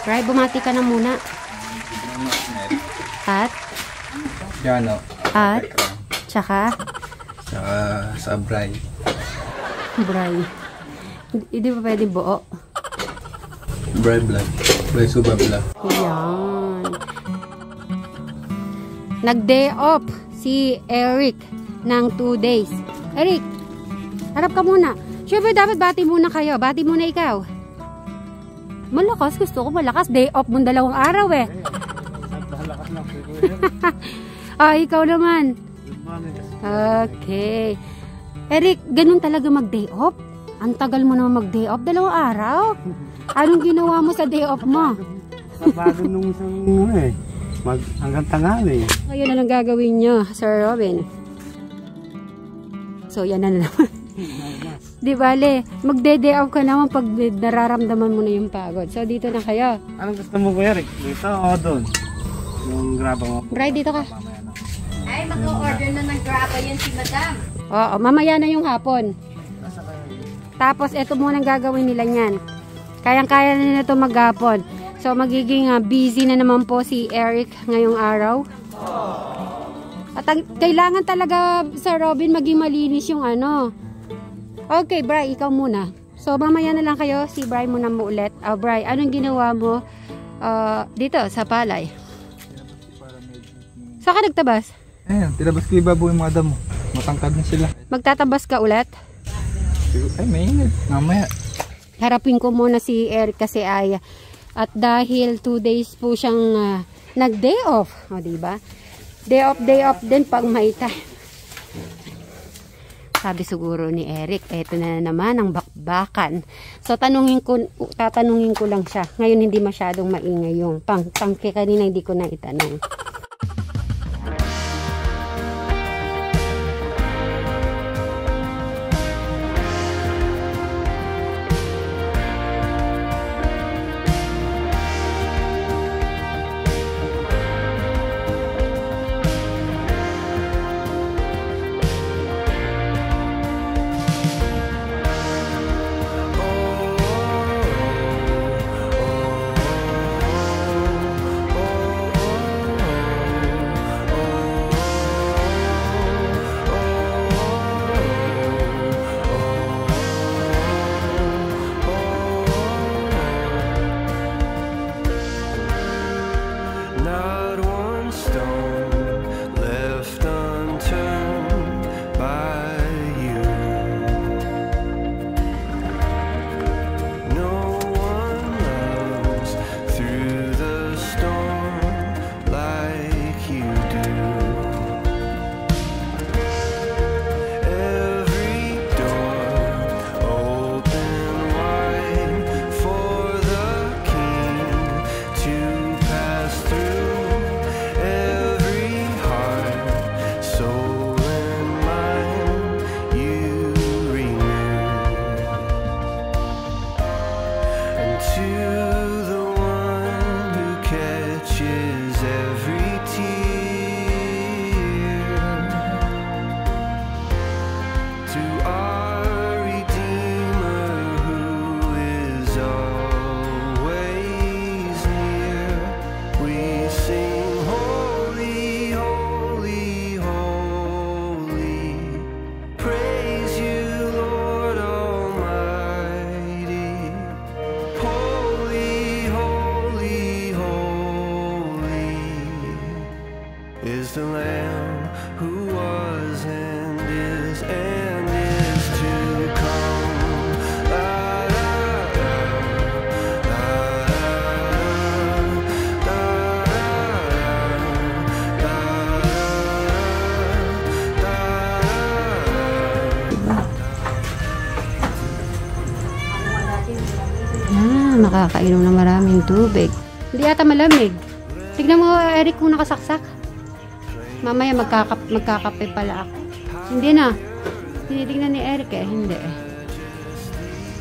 Bray, bumati ka na muna. At? Jano. At? Tsaka? Sa Bray. Bray. Hindi pa pwede buo. Bray vlog. Bray Suba vlog. Yan. Nag-day off si Eric ng 2 days. Eric, harap ka muna. Siyempre dapat bati muna kayo. Bati muna ikaw. Malakas. Gusto ko malakas. Day off mong 2 araw eh. Ikaw naman. Okay. Eric, ganun talaga mag-day off? Ang tagal mo naman mag-day off. 2 araw? Anong ginawa mo sa day off mo? Bago nung isang hanggang tanghali. Ngayon na lang gagawin nyo, Sir Robin. So, yan na naman. Di bale, magde-day off ka naman pag nararamdaman mo na yung pagod. So, dito na kayo. Anong gusto mo, Kuya Rick? Dito o doon? Yung graba mo. Bray, dito ka. Ay, mag-order na ng graba yan si Madam. Oo, mamaya na yung hapon. Tapos, ito muna ang gagawin nila niyan. Kayang-kaya na nila ito maghapon. So, magiging busy na naman po si Eric ngayong araw. At kailangan talaga, Sir Robin, maging malinis yung ano. Okay, Bray, ikaw muna. So, mamaya na lang kayo. Si Bray muna mo ulit. Bray, anong ginawa mo dito sa palay? Saan ka nagtabas? Ayan, tinabas ko ibabo yung mga damo. Matangkad na sila. Magtatabas ka ulit? Ay, mainit. Mamaya. Harapin ko muna si Eric kasi ay at dahil 2 days po siyang nag-day off. O, diba? Day off din pag may time. Sabi siguro ni Eric, eto na naman ang bakbakan. So, tatanungin ko lang siya. Ngayon hindi masyadong maingay yung pangke kanina hindi ko na itanong. is the Lamb who was and is to come. La, la, la, la, Nakakainom ng maraming tubig. Hindi ata malamig. Tignan mo, Eric, kung nakasaksak. Mamaya magkakape pala ako. Hindi na. Tinitignan ni Eric eh. Hindi eh.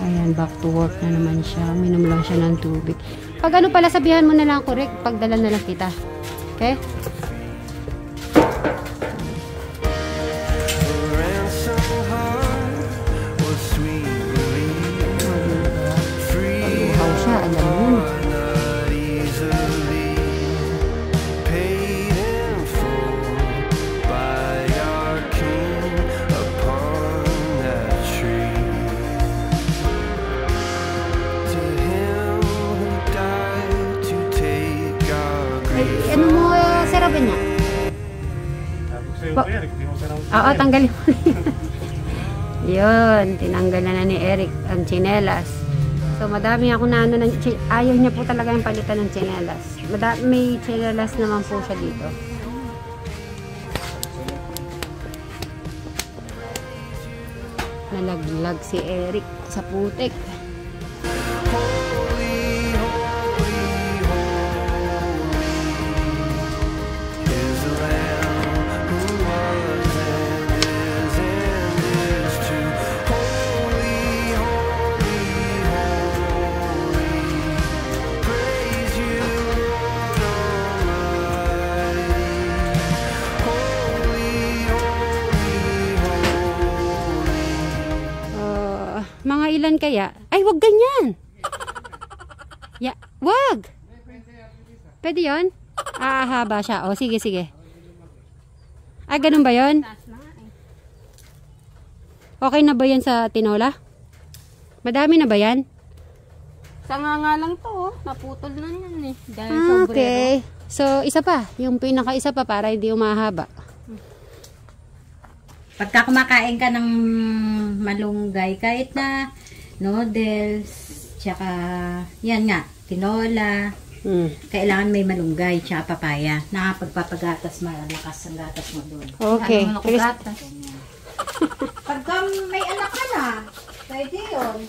Ayan, back to work na naman siya. Minom lang siya ng tubig. Pag ano pala, sabihan mo na lang, correct. Pagdala na lang kita. Okay? ano mo, sarapin niya. Tapos sa'yo Ba- ko, Eric. Di mo ka naman. Oo, tanggalin mo. Yun, tinanggal na ni Eric ang tsinelas. So, madami ako na ano, ayaw niya po talaga yung palitan ng tsinelas. May tsinelas naman po siya dito. Nalaglag si Eric sa putik. Is the Lamb who was and is to holy, holy, holy. Praise you, Lord Almighty. Holy, holy, holy. Mga ilan kaya? Ay, wag ganyan! Wag! Pwede yun? Haba siya. O, sige, sige. Ganun ba yun? Okay na ba yan sa tinola? Madami na ba yan? Sanga nga lang to, oh. Naputol na yan eh. Dahil Okay. So, isa pa. Yung pinaka-isa pa para hindi umahaba. Pagka kumakain ka ng malunggay, kahit na noodles, tsaka yan nga, tinola, kailangan may malunggay, tsaka papaya. Nakapagpapagatas, malakas ang gatas mo doon. Okay. Pagka may anak ka na, pwede yun.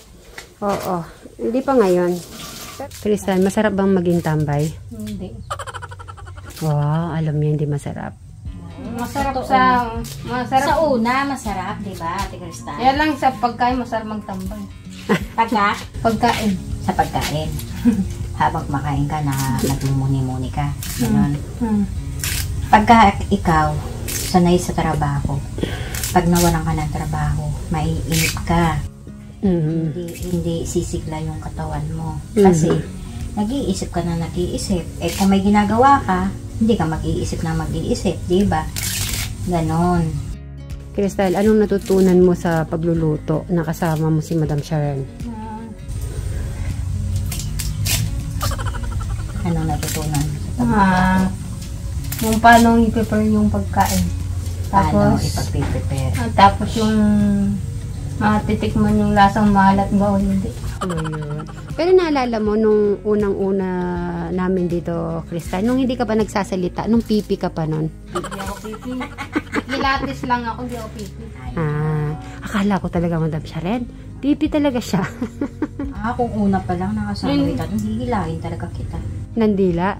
Oo. Hindi pa ngayon. Tristan, masarap bang maging tambay? Hindi. Wow, alam niya hindi masarap. Masarap Sa una, masarap, di ba, Ate Cristal? Kaya lang sa pagkain, masarap magtambay. Pagka? Pagkain. Sa pagkain. Habang kumakain ka, nagmumuni-muni ka. Ganun. Pagka ikaw, sanay sa trabaho, pag nawalan ka ng trabaho, maiinip ka. Hindi sisigla yung katawan mo. Kasi, nag-iisip ka na nag-iisip. Kung may ginagawa ka, hindi ka mag-iisip na mag-iisip, di ba? Ganon. Crystal, anong natutunan mo sa pagluluto na kasama mo si Madam Sharon? Anong natutunan? Yung paano i-prepare yung pagkain. Paano Tapos, ipag-prepare? tapos yung matitikman yung lasang mahalat ba o hindi. Ayun. Pero naalala mo nung unang-una namin dito, Crystal, nung hindi ka pa nagsasalita, nung pipi ka pa nun? Hindi ako pipi. Pilates lang ako, hindi ako pipi. Akala ko talaga, Madam Sharon, pipi talaga siya. Kung una pa lang nakasama kita, hihilahin talaga kita. Nandila?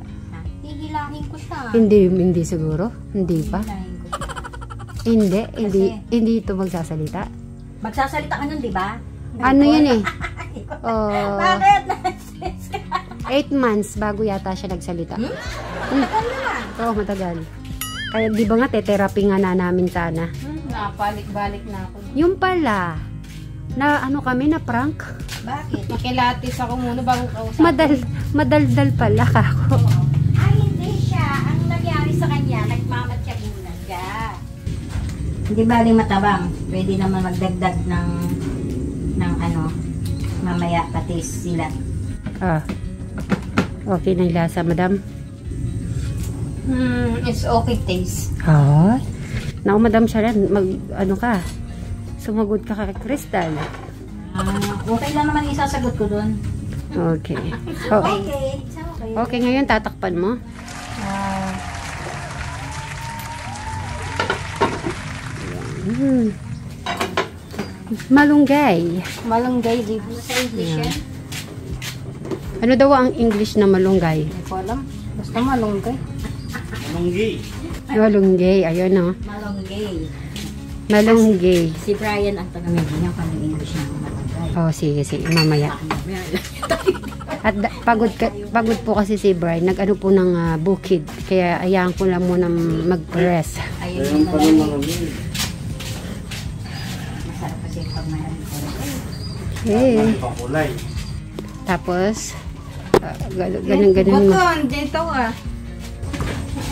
Hihilahin ko siya. Hindi siguro? Hindi pa? Hihilahin ko siya. Hindi ito magsasalita. Magsasalita ka nun, di ba? Ano yun eh? Bakit? 8 months bago yata siya nagsalita. Matagal naman. Oo, matagal. Kaya di ba nga, te-therapy nga na namin sana. Napalik-balik na ako. Yung pala, na ano kami, na prank. Bakit? Makilatis ako muna bago kausap. Madaldal pala ako. Ay, hindi siya. Ang nangyari sa kanya, nagmamatyagunan ka. Hindi baling matabang. Pwede naman magdagdag ng ano, mamaya pati sila. Okay na yung lasa, Madam. It's okay taste. Naku, Madam Sharon, ano ka? Sumagot ka kay Crystal. Okay lang naman isasagot ko dun. Okay. Okay. It's okay. Okay, ngayon tatakpan mo. Malunggay. Malunggay, di ba? Sa English yan? Ano daw ang English na malunggay? Hindi ko alam. Basta malunggay. Malunggi. Malunggay, ayun o. Malunggay. Malunggay. Si Brian ang tanongin niya kung ano English na malunggay. Oh, sige, mamaya. At pagod po kasi si Brian, nag-ano po ng bukid. Kaya ayaan ko lang muna mag-rest. Ayun pa naman. Masarap kasi pag mayroon ko. Okay. Pakulay. Tapos, ganun mo. Bakon, dito ah.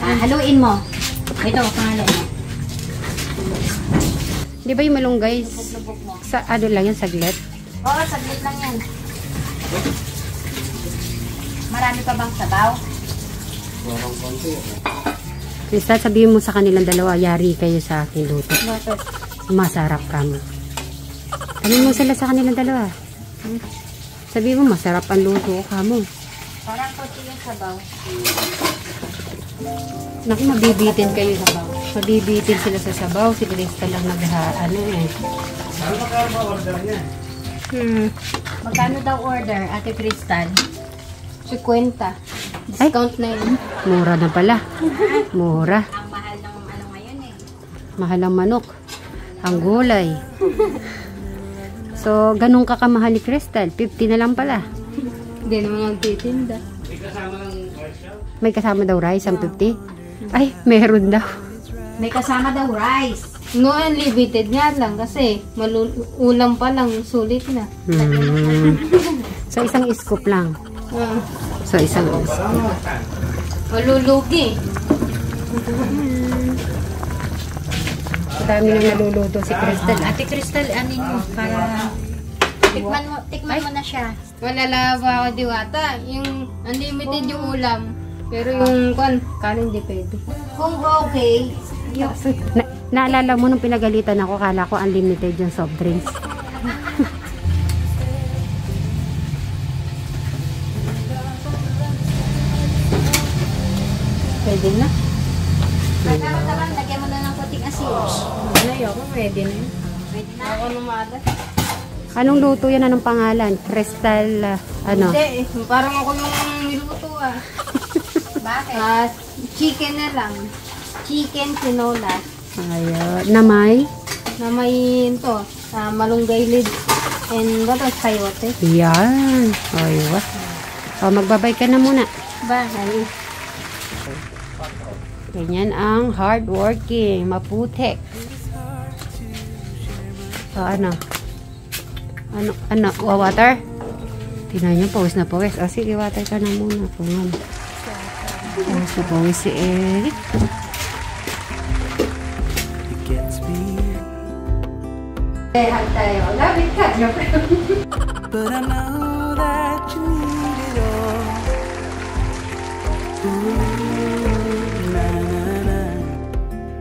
Haluin mo. Ito, pangalan mo. Di ba yung malunggay, Lubog mo. sa ano lang yan, saglit? Oo, saglit lang yan. Marami pa bang sabaw? Crystal, sabihin mo sa kanilang dalawa, yari kayo sa aking luto. Masarap ka mo. Sabihin mo sila sa kanilang dalawa. Sabihin mo, masarap ang luto ka mo. Parang konti yung sabaw. Naku, mabibitin kayo sa sabaw. Mabibitin sila sa sabaw. Si Crystal lang ano eh. Ano ba kaya order niya? Magkano daw order, Ate Crystal? 50. Discount na yun. Mura na pala. Mura. Ang mahal ng ano ngayon eh. Mahal ang manok. Ang gulay. So, ganun ka kamahal ni Crystal. 50 na lang pala. Hindi naman nagtitinda. May kasama daw rice ang 50? Ay, meron daw. May kasama daw rice. No, unlimited nga lang kasi ulam pa lang, sulit na. So, isang scoop lang. So, isang scoop. Malulugi. Ang dami na naluluto si Crystal. Ate Crystal, anin mo para tikman mo na siya. Malalaba ako diwata. Yung unlimited yung ulam. Pero yung kanin di pwede. Kung okay, Naalala mo nung pinagalitan ako, kala ko unlimited yung soft drinks. Pwede na. pagkakataman, lagyan mo na ng puting asin. Ayoko, pwede na yun. Pwede na. Ako numada. Anong luto yan? Anong pangalan? Crystal, ano? Hindi, parang ako yung niluto ah. Bakit? Chicken na lang. Chicken tinola. Ayun. Namay? Na may ito, malunggay leaves and what else, sayote. Yan. Ayun. O, magbabay ka na muna. Bye. Ganyan ang hardworking, maputek. So, ano? Water? Tingnan nyo, pawis na pawis. O, sige, water ka na muna. Pawis na pawis si Eric. It gets me, Tayo. Love it ka. but I know that you need